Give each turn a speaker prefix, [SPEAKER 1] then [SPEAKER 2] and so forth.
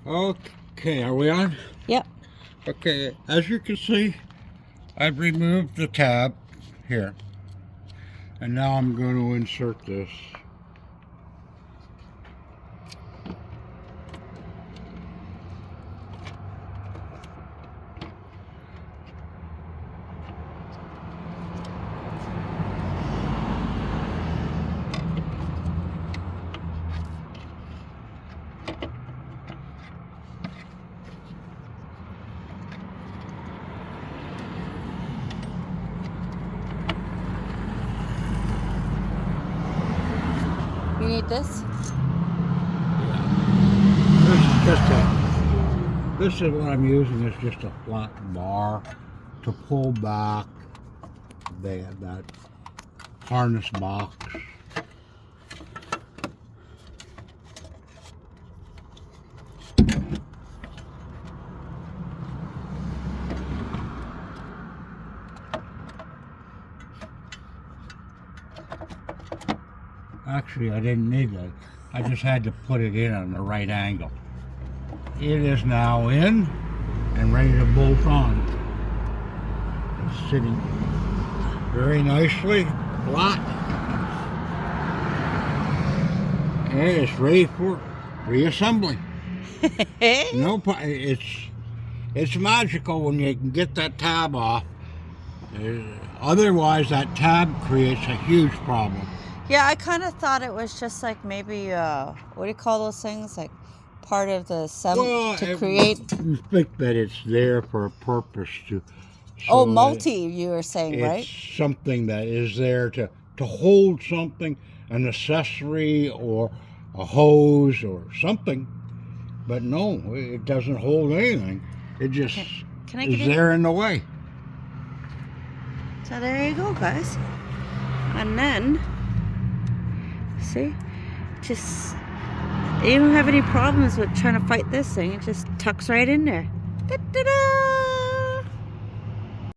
[SPEAKER 1] Okay, are we on?
[SPEAKER 2] Yep.
[SPEAKER 1] Okay, as you can see, I've removed the tab here. And now I'm going to insert this.
[SPEAKER 2] You need this?
[SPEAKER 1] This is what I'm using is just a flat bar to pull back that harness box. Actually, I didn't need that. I just had to put it in on the right angle. It is now in and ready to bolt on. It's sitting very nicely, flat, and it's ready for reassembly. No, it's magical when you can get that tab off. Otherwise, that tab creates a huge problem.
[SPEAKER 2] Yeah, I kind of thought it was just like maybe, what do you call those things? Like part of the to create.
[SPEAKER 1] You think that it's there for a purpose to.
[SPEAKER 2] So multi, you were saying, right?
[SPEAKER 1] It's something that is there to hold something, an accessory or a hose or something. But no, it doesn't hold anything. It just is there in the way.
[SPEAKER 2] So there you go, guys. And then, see, just, you don't have any problems with trying to fight this thing. It just tucks right in there. Da-da-da!